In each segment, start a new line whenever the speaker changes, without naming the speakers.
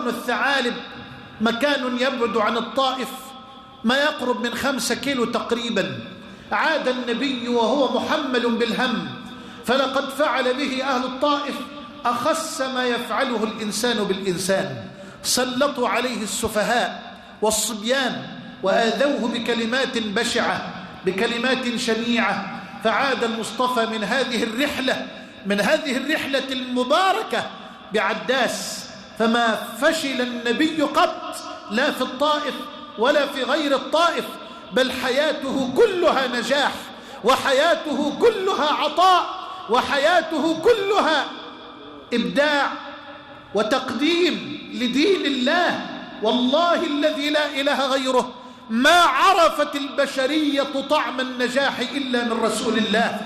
الثعالب مكان يبعد عن الطائف ما يقرب من 5 كيلو تقريبا. عاد النبي وهو محمل بالهم، فلقد فعل به أهل الطائف أخس ما يفعله الإنسان بالإنسان. سلطوا عليه السفهاء والصبيان وآذوه بكلمات بشعة، بكلمات شنيعة. فعاد المصطفى من هذه الرحلة المباركة بعداس، فما فشل النبي قط، لا في الطائف ولا في غير الطائف، بل حياته كلها نجاح، وحياته كلها عطاء، وحياته كلها إبداع وتقديم لدين الله. والله الذي لا إله غيره ما عرفت البشرية طعم النجاح إلا من رسول الله،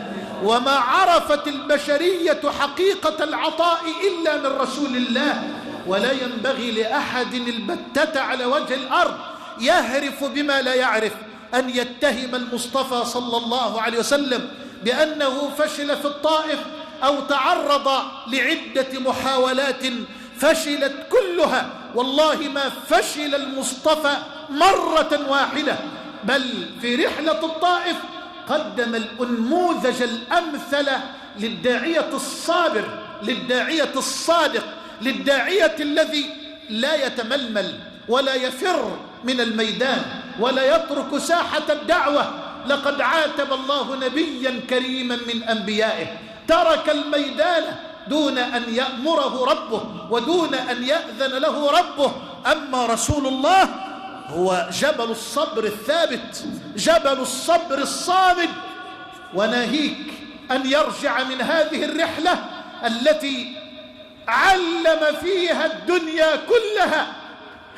وما عرفت البشرية حقيقة العطاء إلا من رسول الله. ولا ينبغي لأحد البتة على وجه الأرض يهرف بما لا يعرف أن يتهم المصطفى صلى الله عليه وسلم بأنه فشل في الطائف أو تعرض لعدة محاولات فشلت كلها. والله ما فشل المصطفى مرة واحدة، بل في رحلة الطائف قدم الأنموذج الأمثل للداعية الصابر، للداعية الصادق، للداعية الذي لا يتململ ولا يفر من الميدان ولا يترك ساحة الدعوة. لقد عاتب الله نبيا كريما من أنبيائه ترك الميدان دون أن يأمره ربه ودون أن يأذن له ربه. أما رسول الله هو جبل الصبر الثابت، جبل الصبر الصامد. وناهيك أن يرجع من هذه الرحلة التي علم فيها الدنيا كلها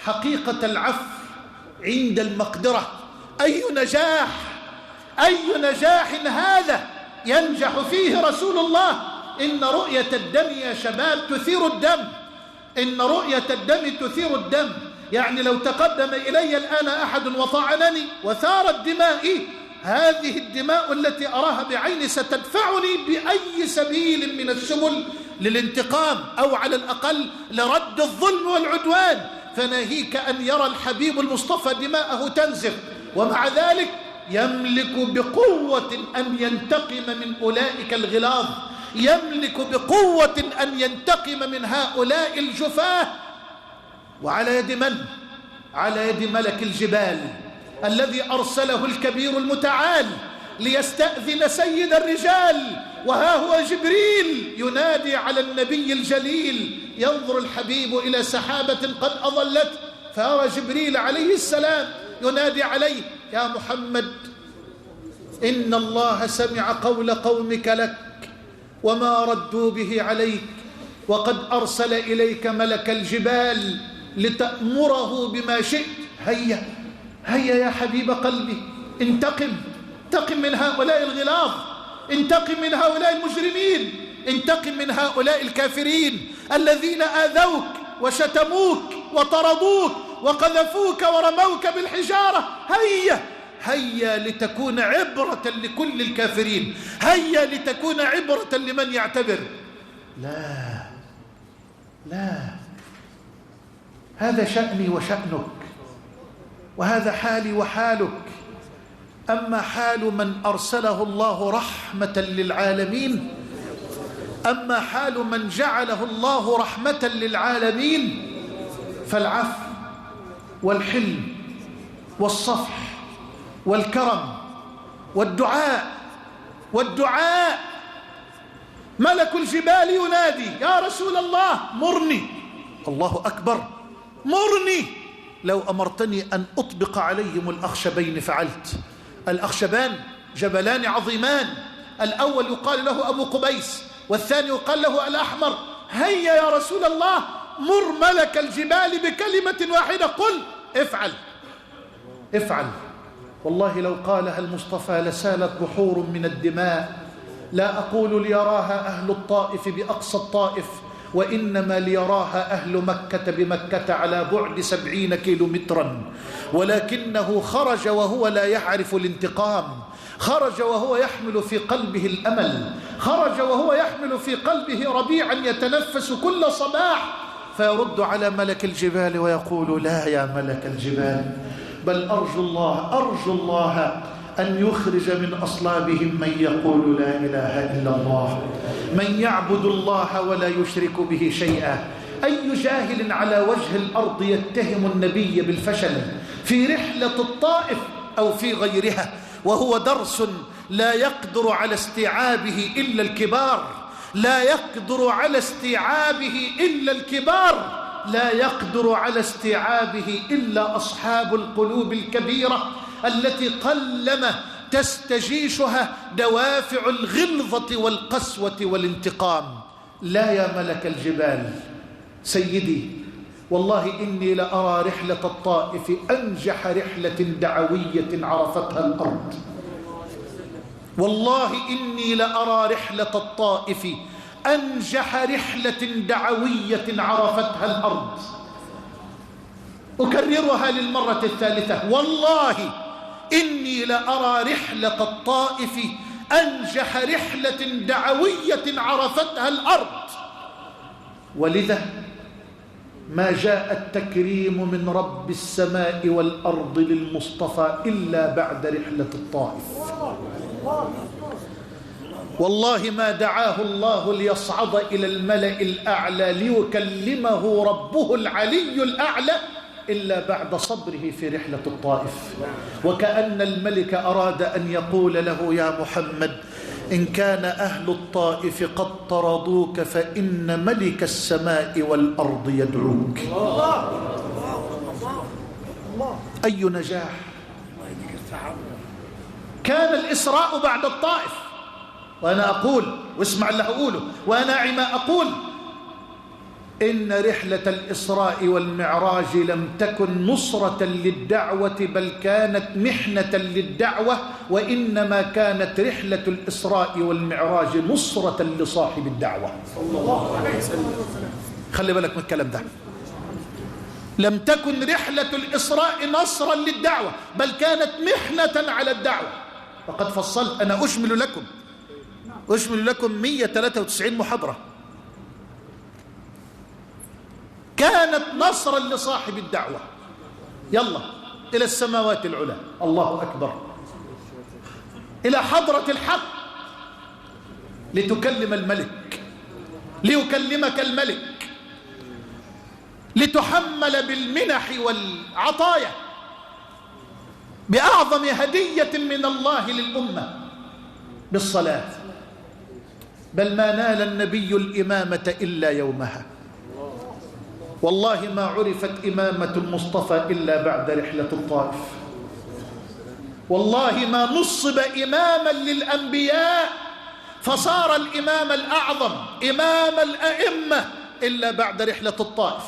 حقيقة العفو عند المقدرة. أي نجاح هذا ينجح فيه رسول الله. إن رؤية الدم يا شباب تثير الدم، إن رؤية الدم تثير الدم. يعني لو تقدم إلي الآن أحد وطعنني وثارت دمائي، هذه الدماء التي أراها بعيني ستدفعني بأي سبيل من السبل للانتقام أو على الأقل لرد الظلم والعدوان. فناهيك أن يرى الحبيب المصطفى دماءه تنزف، ومع ذلك يملك بقوة أن ينتقم من أولئك الغلاظ، يملك بقوة أن ينتقم من هؤلاء الجفاة. وعلى يد من؟ على يد ملك الجبال الذي أرسله الكبير المتعال ليستأذن سيد الرجال، وها هو جبريل ينادي على النبي الجليل. ينظر الحبيب إلى سحابة قد أظلت، فيرى جبريل عليه السلام ينادي عليه: يا محمد، إن الله سمع قول قومك لك وما ردوا به عليك، وقد أرسل إليك ملك الجبال لتأمره بما شئت. هيا يا حبيب قلبي، انتقم من هؤلاء الغلاظ، انتقم من هؤلاء المجرمين، انتقم من هؤلاء الكافرين الذين آذوك وشتموك وطردوك وقذفوك ورموك بالحجارة. هيا لتكون عبرة لكل الكافرين، هيا لتكون عبرة لمن يعتبر. لا، هذا شأني وشأنك، وهذا حالي وحالك. أما حال من أرسله الله رحمة للعالمين، أما حال من جعله الله رحمة للعالمين، فالعفو والحلم والصفح والكرم والدعاء. ملك الجبال ينادي: يا رسول الله مرني. الله أكبر، مرني. لو أمرتني أن أطبق عليهم الأخشبين فعلت. الأخشبان جبلان عظيمان، الأول يقال له أبو قبيس والثاني يقال له الأحمر. هيا يا رسول الله، مر ملك الجبال بكلمة واحدة، قل افعل. والله لو قالها المصطفى لسالت بحور من الدماء. لا أقول ليراها أهل الطائف بأقصى الطائف، وإنما ليراها أهل مكة بمكة على بعد 70 كيلومترا. ولكنه خرج وهو لا يعرف الانتقام، خرج وهو يحمل في قلبه الأمل، خرج وهو يحمل في قلبه ربيعا يتنفس كل صباح. فيرد على ملك الجبال ويقول لا يا ملك الجبال، بل أرجو الله أن يخرج من أصلابهم من يقول لا إله إلا الله، من يعبد الله ولا يشرك به شيئا. أي جاهل على وجه الأرض يتهم النبي بالفشل في رحلة الطائف أو في غيرها، وهو درس لا يقدر على استيعابه إلا الكبار، لا يقدر على استيعابه إلا الكبار، لا يقدر على استيعابه إلا أصحاب القلوب الكبيرة التي قلما تستجيشها دوافع الغلظة والقسوة والانتقام. لا يا ملك الجبال سيدي، والله إني لأرى رحلة الطائف أنجح رحلة دعوية عرفتها الأرض. والله إني لأرى رحلة الطائف أنجح رحلة دعوية عرفتها الأرض. أكررها للمرة الثالثة، والله إني لأرى رحلة الطائف أنجح رحلة دعوية عرفتها الأرض. ولذا ما جاء التكريم من رب السماء والأرض للمصطفى إلا بعد رحلة الطائف. والله ما دعاه الله ليصعد إلى الملأ الأعلى ليكلمه ربه العلي الأعلى إلا بعد صبره في رحلة الطائف. وكأن الملك أراد أن يقول له يا محمد إن كان أهل الطائف قد طردوك فإن ملك السماء والأرض يدعوك. أي نجاح! كان الإسراء بعد الطائف، وأنا أقول واسمع اللي أقوله وأنا ما أقول إن رحلة الإسراء والمعراج لم تكن نصرة للدعوة بل كانت محنة للدعوة، وإنما كانت رحلة الإسراء والمعراج نصرة لصاحب الدعوة. خلي بالك من الكلام ده. لم تكن رحلة الإسراء نصرا للدعوة بل كانت محنة على الدعوة. وقد فصلت، أنا أشمل لكم 193 محاضرة. كانت نصرا لصاحب الدعوة. يلا إلى السماوات العلى، الله أكبر، إلى حضرة الحق لتكلم الملك، ليكلمك الملك، لتحمل بالمنح والعطايا بأعظم هدية من الله للأمة بالصلاة. بل ما نال النبي الإمامة إلا يومها. والله ما عرفت إمامة المصطفى إلا بعد رحلة الطائف. والله ما نصب إماما للأنبياء فصار الإمام الأعظم إمام الأئمة إلا بعد رحلة الطائف.